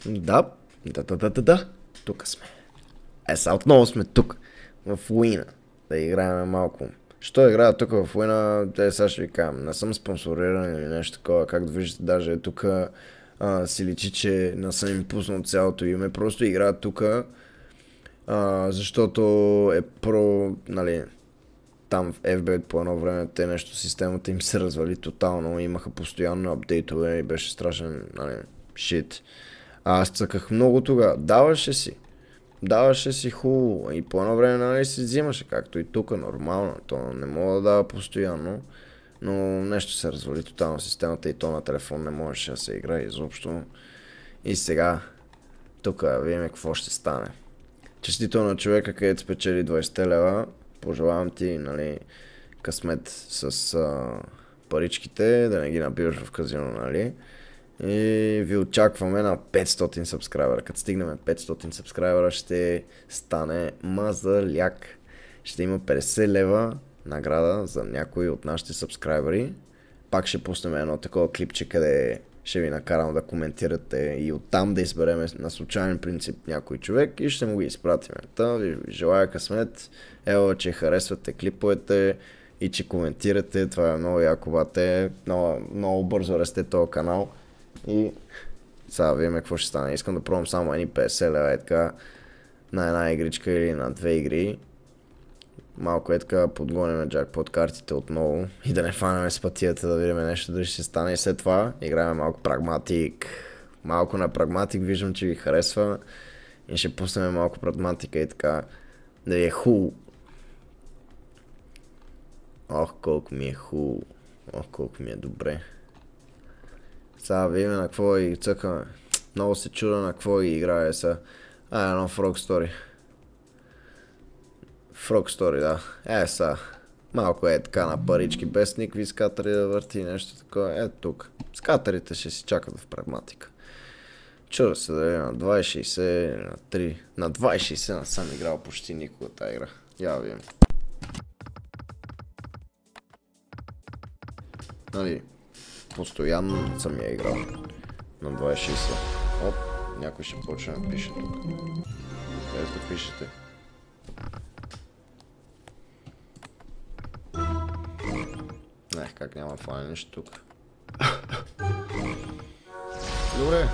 Да, да. Тук сме. Сега отново сме тук. В Уина. Да играем малко. Що играя тук в Уина, сега ще ви кажа. Не съм спонсориран или нещо такова. Както виждате, даже тук си личи, че не съм им пуснал цялото име. Просто играят тук, защото е нали, там в FB по едно време те нещо, системата им се развали тотално, имаха постоянно апдейтове и беше страшен, нали, шит. Аз цъках много тогава, даваше си хубаво и по едно време, нали, си взимаше, както и тук, нормално, то не мога да дава постоянно, но нещо се развали тотално системата и то на телефон не можеше да се играе изобщо. И сега, тук видим какво ще стане. Честито на човека, където спечели 20 лева. Пожелавам ти, нали, късмет с паричките, да не ги набиваш в казино, нали. И ви очакваме на 500 сабскрайбера. Като стигнем 500 сабскрайбера ще стане мазаляк. Ще има 50 лева награда за някой от нашите сабскрайбери. Пак ще пуснем едно такова клипче, къде ще ви накарам да коментирате и оттам да изберем на случайен принцип някой човек и ще му ги изпратим. Та ви желая късмет, ево, че харесвате клиповете и че коментирате, това е много яко, бате, много бързо расте този канал и сега видим какво ще стане. Искам да пробвам само едни 50 лева, така, на една игричка или на две игри. Малко така подгоним джакпот картите отново и да не фанеме с пътията, да видим нещо дали ще стане и след това играем малко прагматик. Малко на прагматик, виждам, че ви харесва и ще пуснем малко прагматика и така да ви е хубаво. Ох, колко ми е хубаво. Ох, колко ми е добре. Сега видим на какво и цъкаме. Много се чуда на какво и играе сега. Едно Frog Story. Frog Story, да. Сега. Малко е така на парички, без никакви скатери да върти нещо такова. Ето тук. Скатерите ще си чакат в прагматика. Чуда се дали на 2.60 или на 3. На 2.60 не съм играл почти никога тази игра. Я видим. Нали, постоянно съм я играл. На 2.60. Оп, някой ще почне да пише тук. Без да пишете. Как няма фане нещо тук. Добре.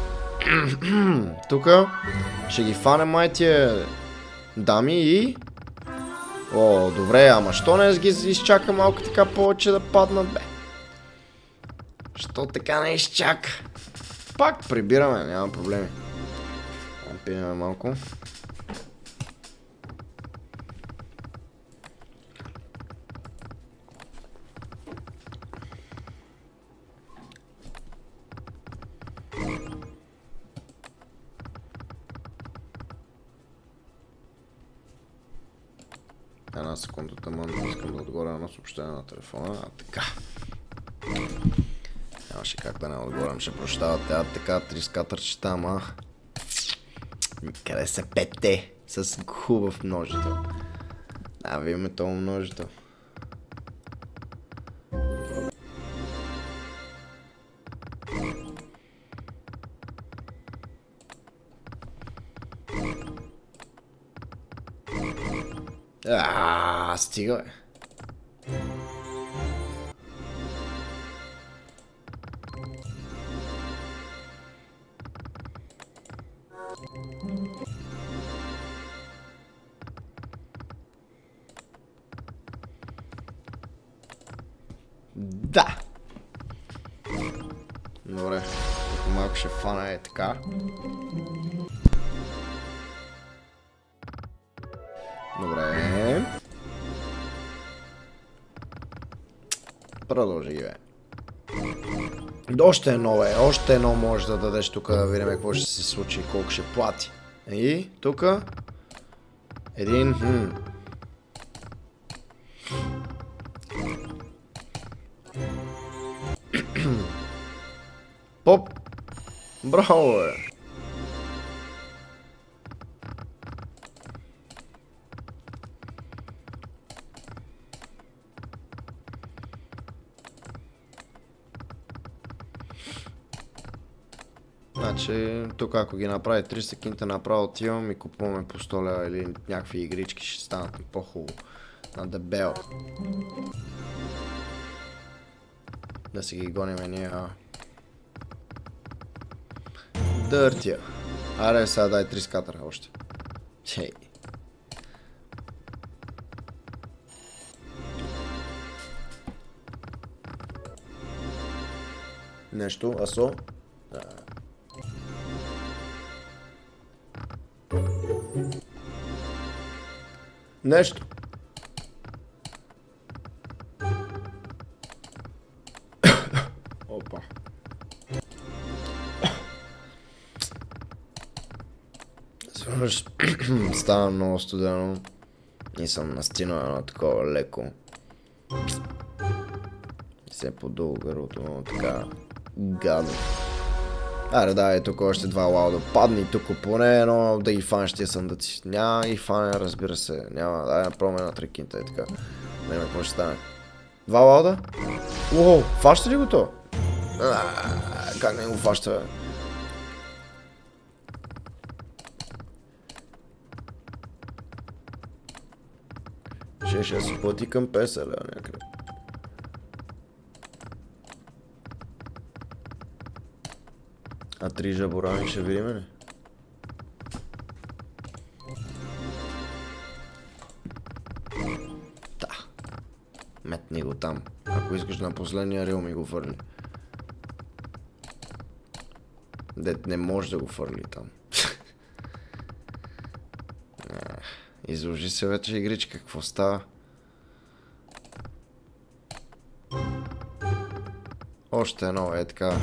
Тука ще ги фанем май тия дами и... О, добре, ама що не ги изчака малко така повече да паднат, бе? Що така не изчака? Пак прибираме, няма проблеми. Пинем малко. Една секунда, тъмън, искам да отговоря на съобщение на телефона, така. Нямаше как да не отговорям, ще прощавате, така, 3 скатърчета, ама... Къде са 5-те? С хубав множител. Да, видим това множител. Стига, бе. Да! Добре, тук малко ще фана е така. Добре. Продължи ги, бе. Още едно, бе. Още едно можеш да дадеш тук да видим какво ще се случи и колко ще плати. И тук един... Поп! Браво, бе! Значи, тук ако ги направи 300 кинта, направо отивам и купуваме по 100 лева или някакви игрички, ще станат по-хубаво. На дебел. Да си ги гониме ние. Дъртия. Аре, сега дай 3 скатъра още. Чей. Нещо, асо. Нещо. Опа. Свърш, става много студено и съм настинал едно такова леко. И се подул гърлото, много така гадно. Аре, дай тук още 2 лауда. Падни тук поне едно да ги фанеш тия съндъци. Няма ги фане, разбира се. Няма, дай направим една трекинта и така. Няма какво ще стане. 2 лауда? Уоу, фаща ли го то? Как не го фаща, бе? Ще се плати към 50 лева някъде. А 3 жаборани ще видим ли? Да. Метни го там. Ако искаш на последния рил ми го фърли. Дет не може да го фърли там. Изложи се вече игричка, какво става? Още едно, е така.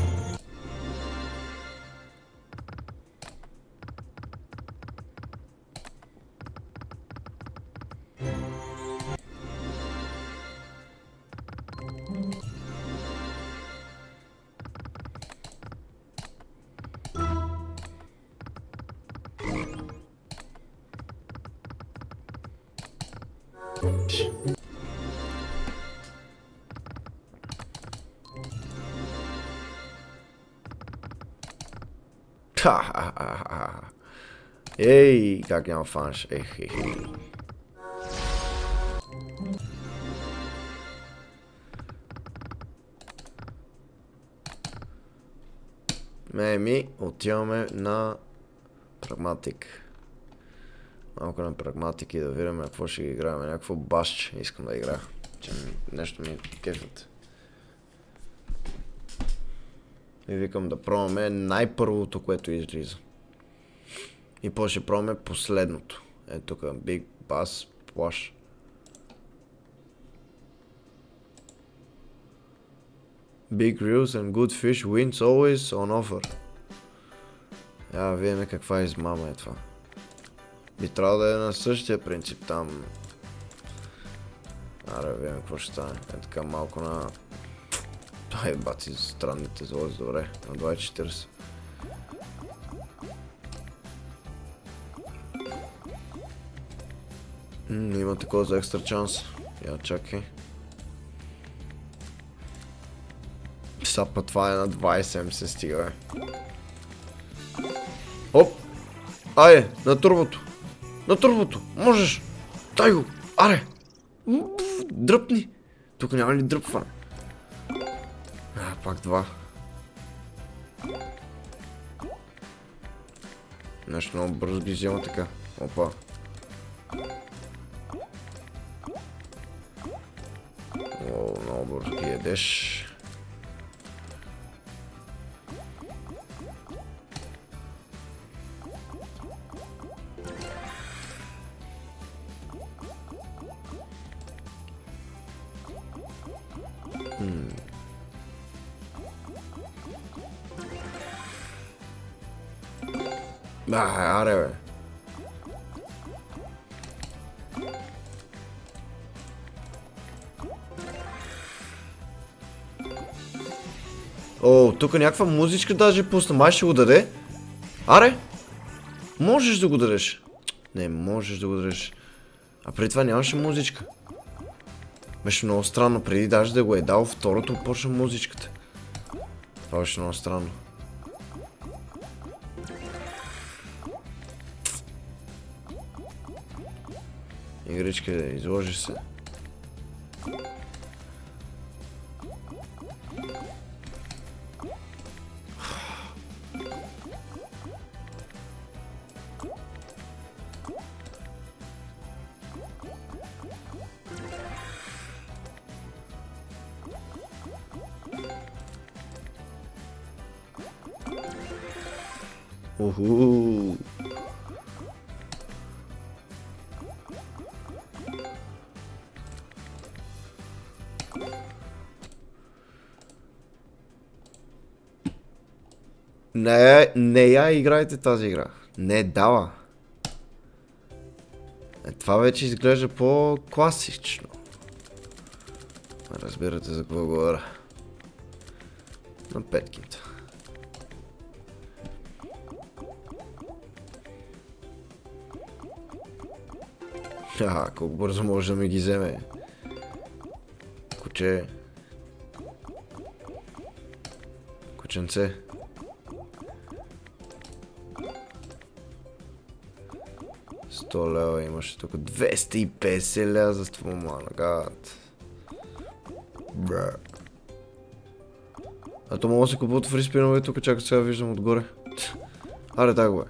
Ей, как няма фанш. Ми отиваме на прагматик. Малко на прагматик и да видим какво ще ги играем. Някакво басче искам да играя. Че нещо ми кефът. И викам да пробваме най-първото, което излиза. И после ще пробваме последното. Ето тук, Big Bass Splash. Big reels and good fish wins always on offer. Видим каква измама е това. Би трябвало да е на същия принцип там. Аре, видим какво ще стане. Е така малко на... Ай, баци, странните залози, добре. На 2.40. Има такова за екстра шанс. Я чакай. Сапа, това е на 27 се стига, бе. Оп! Айде, на турбото! На турбото! Можеш! Дай го! Аре! Дръпни! Тук няма ли дръпване? Пак 2. Нещо много бързо ги взема така. Опа. О, много бързо ги едеш. Аре, бе. О, тук някаква музичка даже пусна. Май ще го даде. Аре! Можеш да го дадеш. Не, можеш да го дадеш. А преди това нямаше музичка. Беше много странно. Преди даже да го е дал второто, почна музичката. Това беше много странно. Игричка, изложи се. Уху. Не я играйте тази игра. Не дава. Това вече изглежда по-класично. Разбирате за какво говоря. На петките. Колко бързо може да ми ги вземе. Куче. Кученце. $100 имаше тук. 250 лева за това манагат. Бра. А то мога да се купуват фриспинове тук, чакай сега виждам отгоре. Аре, дай го бе.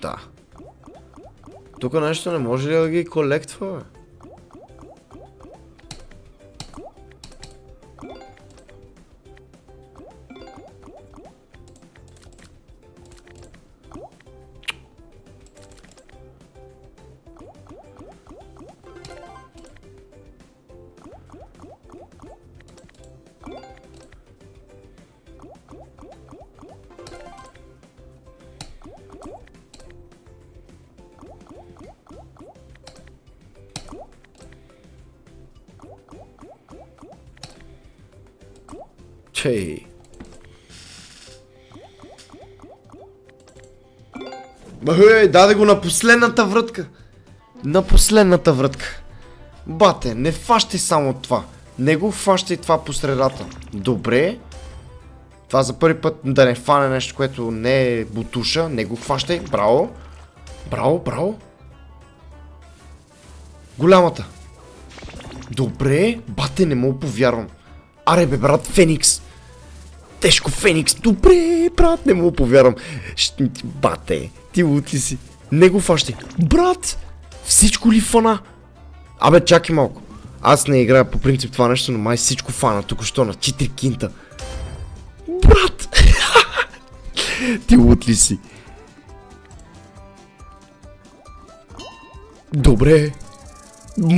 Да. Тук нещо не може ли да ги колектва, бе? Чей. Даде го на последната вратка. На последната вратка. Бате, не фащай само това. Не го фащай това по средата. Добре. Това за първи път да не фане нещо, което не е бутуша. Не го фащай. Браво. Браво, браво. Голямата. Добре. Бате, не мога повярвам. Аре бе, брат, Феникс. Тежко Феникс. Добре, брат, не мога повярвам. Бате, ти лут ли си? Не го фащай. Брат, всичко ли фана? Абе, чакай малко. Аз не играя по принцип това нещо, но май всичко фана. Току-що на 4 кинта. Брат! Ти лут ли си? Добре.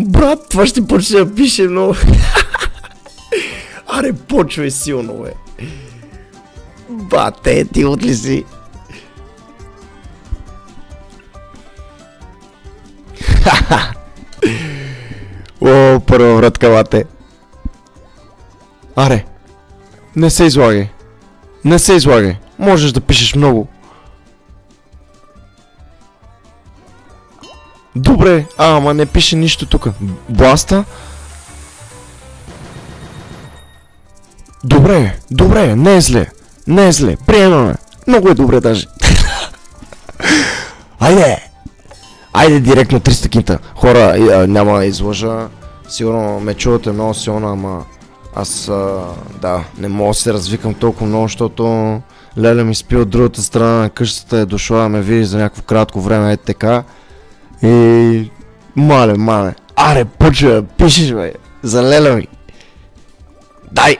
Брат, това ще почне да пише много. Аре, почвай силно, бе. Бате, ти от ли си? О, първа вратка, бате. Аре, не се излагай. Не се излагай. Можеш да пишеш много. Добре, ама не пише нищо тук. Бласта. Добре, добре, не е зле. Не е зле, приемаме. Много е добре даже. Айде! Айде директно 300 кинта. Хора, няма да излъжа. Сигурно ме чувате много силно, ама аз да, не мога да се развикам толкова много, защото Леля ми спи от другата страна на къщата, е дошла да ме види за някакво кратко време, е така. И мале. Аре, почва, пишеш бе, за Леля ми. Дай!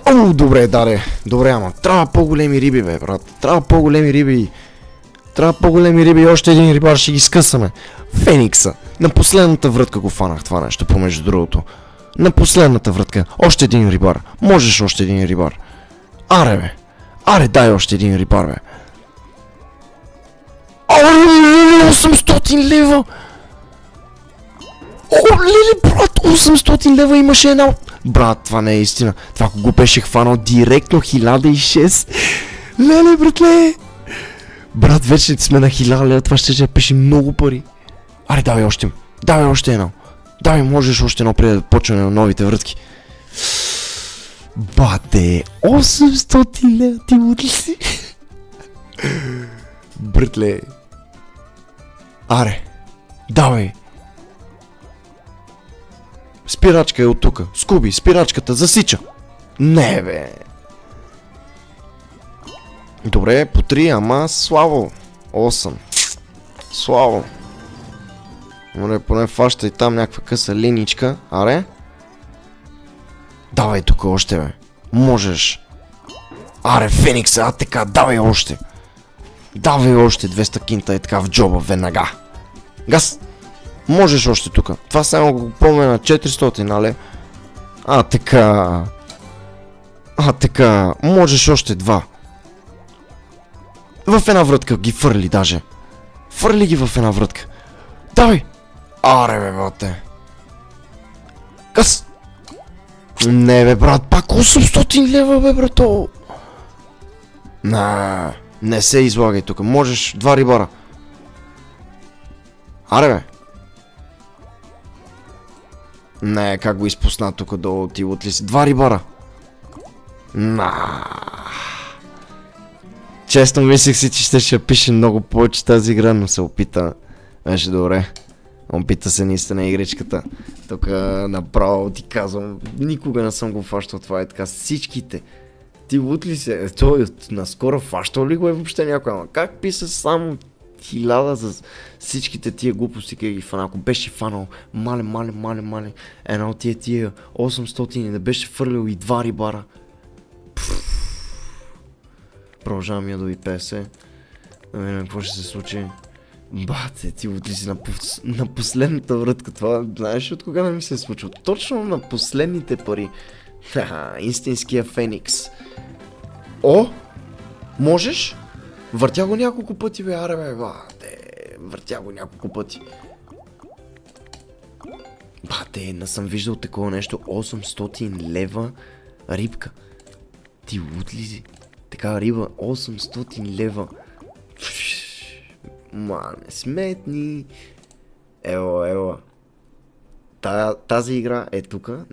О, добре, даде. Добре, ама трябва по-големи риби, бе, брат. Трябва по-големи риби. Трябва по-големи риби и още един рибар ще ги скъсаме. Феникса. На последната вратка го фанах това нещо, помежду другото. На последната вратка. Още един рибар. Можеш още един рибар. Аре, бе. Аре, дай още един рибар, бе. 800 лева! О, лили, брат, 800 лева имаше една... Брат, това не е истина. Това ако го беше хванал директно 1006. Леле, братле! Брат, вече сме на 1000 лева, това ще пеше много пари. Аре, давай още. Давай още едно. Давай, можеш още едно преди да почваме на новите вратки. Бате, 800 лева, ти луд ли си? Братле. Аре! Давай! Спирачка е от тука. Скуби, спирачката засича. Не, бе. Добре, по 3, ама слабо. 8. Слабо. Моля, поне фаща и там някаква къса линичка. Аре? Давай тук още, бе. Можеш. Аре, Феникс, така, давай още. Давай още 200 кинта и така в джоба веднага. Газ! Можеш още тук. Това само го помня на 400, нали? Така. Така. Можеш още 2. В една вратка ги фърли даже. Фърли ги в една вратка. Давай! Аре, бе, брате. Газ! Не, бе, брат, пак 800 лева, бе, брато. Не се излагай тук. Можеш 2 рибара. Аре, бе. Не, как го изпусна тук долу, ти от ли си? 2 рибара. Честно мислех си, че ще пише много повече тази игра, но се опита. Беше добре. Опита се наистина игричката. Тук направо ти казвам, никога не съм го фащал това и така. Всичките. Ти лут ли се? Той наскоро фащал ли го е въобще някой? Ама как писа само 1000 за всичките тия глупости, къде ги фана? Ако беше фанал мале, една от тия 800 и да беше фърлил и 2 рибара. Продължавам я до И-50. Да видим какво ще се случи. Бате, ти отли си на последната вратка. Това знаеш от кога не ми се е случило? Точно на последните пари. Истинския Феникс. О! Можеш? Въртя го няколко пъти, бе, аре, бе, бате. Въртя го няколко пъти. Бате, не съм виждал такова нещо. 800 лева рибка. Ти отли си. Така риба, 800 лева. Не сметни. Ела. Тази игра е тука.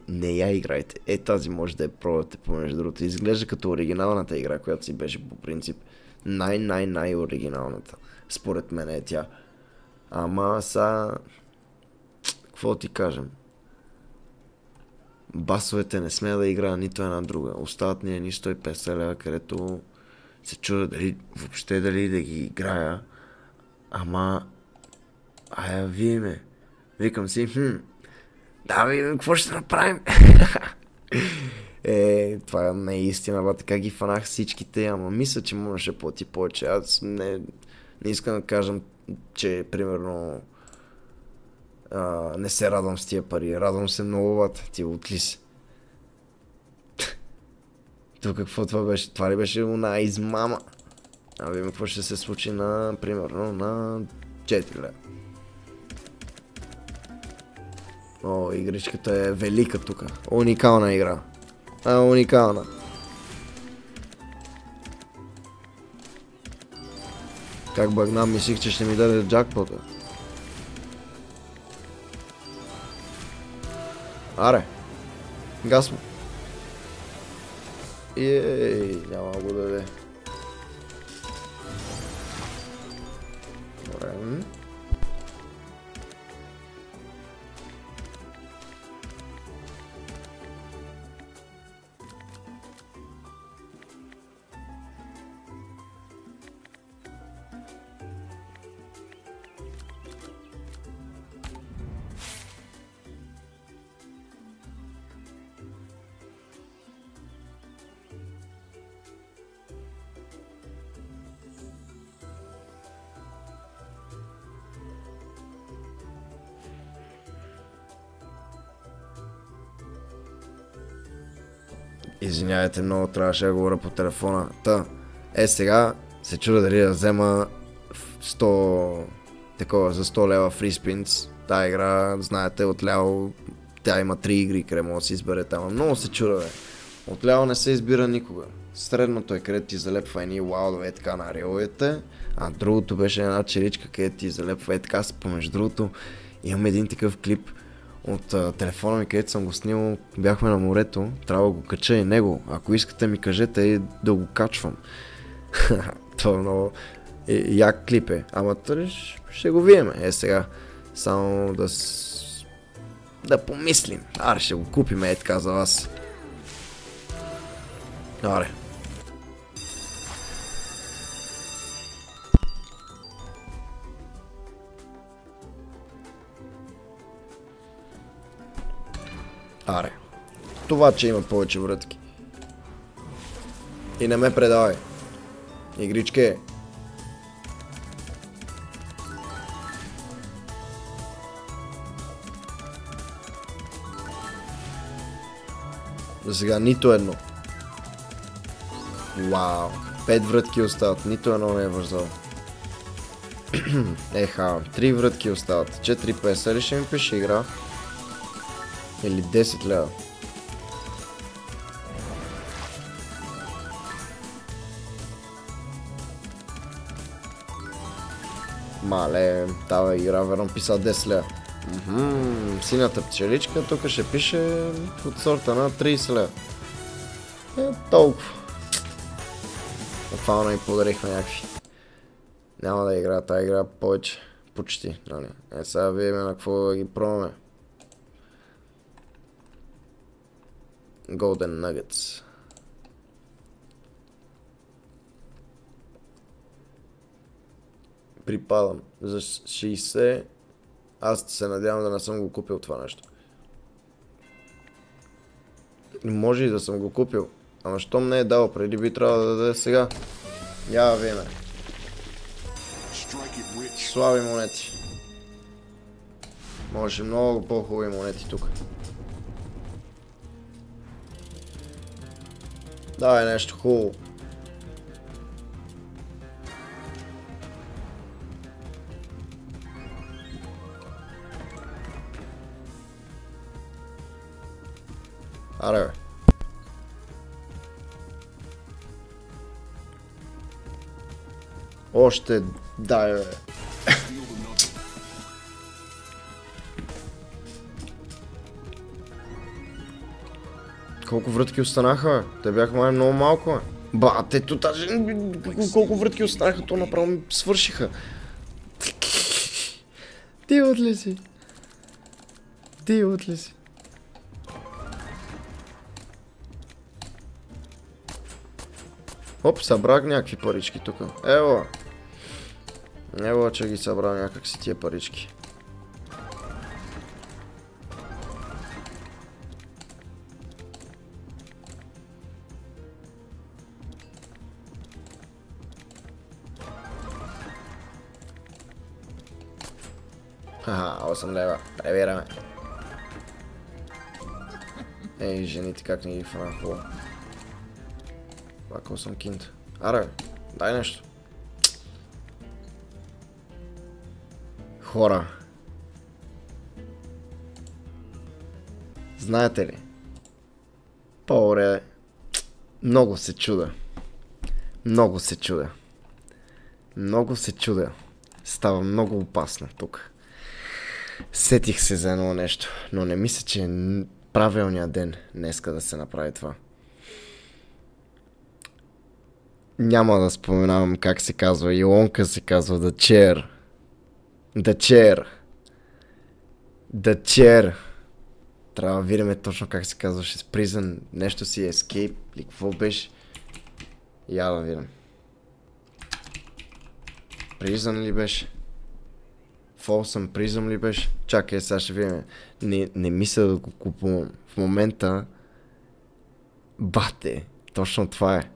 Не я играйте. Тази може да я пробвате помежду другото. Изглежда като оригиналната игра, която си беше по принцип най оригиналната. Според мен е тя. Ама какво ти кажем? Басовете не смея да играя нито една друга. Остават ни едни 150 лева, където се чудя дали въобще дали да ги играя. Ама... видиме. Викам си, да видим какво ще направим. Това не е истина, бе, така ги фанах всичките, ама мисля, че можеше да плати повече. Аз не искам да кажам, че примерно не се радвам с тия пари. Радвам се много, бата. Ти отли си. Тук какво това беше? Това ли беше една измама? Видим какво ще се случи примерно на 4 лева. Игричката е велика тук. Уникална игра. Уникална. Как бъгна, мислих, че ще ми даде джакпота. Аре. Газ му. Няма го да даде. Добре. Извинявайте много, трябваше да говоря по телефона. Сега се чудя дали да взема 100 такова за 100 лева free spins. Тая игра, знаете, отляво тя има 3 игри, къде може да си изберете. Ама много се чудя, бе. Отляво не се избира никога. Средното е където ти залепва едни лаудове така на реловете, а другото беше една черичка, където ти залепва така помежду другото. Имам един такъв клип от телефона ми, където съм го снимал, бяхме на морето, трябва да го кача и него. Ако искате ми кажете и да го качвам. Това е много... як клип е. Ама тъй ще го видим. Сега. Само да помислим. Аре, ще го купим, така за вас. Аре. Аре. Това, че има повече врътки. И не ме предавай. Игричке. За сега нито едно. Вау. 5 врътки остават. Нито едно не е вързал. Еха. 3 врътки остават. 4 песа ли ще ми пише игра? Или 10 лева? Мале, тава игра верно писа 10 лева. Синята пчеличка тук ще пише от сорта на 30 лева. Толкова. Буквално и подарихме някакви. Няма да игра тази игра повече. Почти, нали? Сега видим на какво да ги пробваме. Golden Nuggets. Припадам за 60. Аз се надявам да не съм го купил това нещо. Може и да съм го купил. Ама щом не е дал преди, би трябвало да даде сега. Я видим. Слаби монети. Може много по-хубави монети тук. Давай нещо хубаво. Аре бе. Още дай бе. Колко врътки останаха? Те бяха май много малко бе. Ба, те тут даже колко врътки останаха, то направо ми свършиха. Ти отли си? Ти отли си? Оп, събрах някакви парички тук. Ево. Ево, че ги събрал някак си тия парички. Ха, 8 лева. Превираме. Ей, жените как не ги фана хубаво. Пак 8 кинта. Аре, дай нещо. Хора. Знаете ли? По-добре. Много се чуда. Много се чуда. Много се чуда. Става много опасно тук. Сетих се за едно нещо, но не мисля, че е правилният ден днеска да се направи това. Няма да споменавам как се казва. Илонка се казва The Chair. The Chair. The Chair. Трябва да видим точно как се казваше с Prison. Нещо си Escape или какво беше. Я да видим. Prison ли беше? Folsom Prison ли беше? Чакай, сега ще видим. Не мисля да го купувам. В момента... Бате. Точно това е.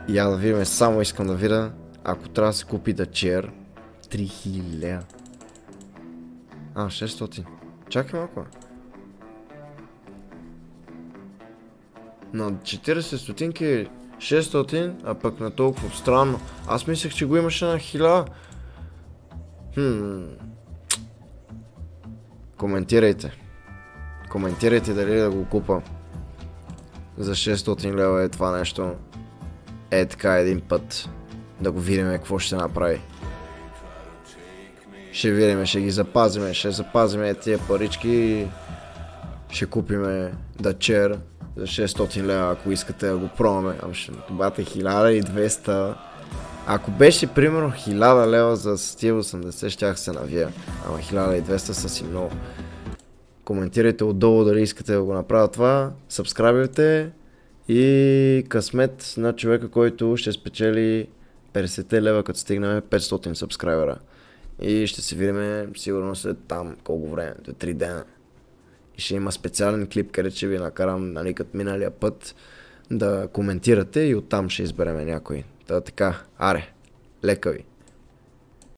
Я да видим, само искам да видя, ако трябва да се купи The Chair, 3000. 600. Чакай малко. На 40 стотинки 600, а пък на толкова странно. Аз мислех, че го имаше на 1000. Коментирайте. Коментирайте дали да го купа. За 600 лева е това нещо. Е така един път. Да го видим какво ще направи. Ще видим, ще ги запазиме. Ще запазиме тия парички и ще купиме The Chair за 600 лева, ако искате да го пробваме. Ама ще бате 1200. Ако беше примерно 1000 лева за Steel 80, щях се навия. Ама 1200 са си много. Коментирайте отдолу дали искате да го направя това. Сабскрайбвайте и късмет на човека, който ще спечели 50 лева, като стигнем 500 сабскрайбера. И ще се видим сигурно след там колко време, до 3 дена. И ще има специален клип, където ще ви накарам, нали, като миналия път, да коментирате и оттам ще изберем някой. Така, аре, лека ви!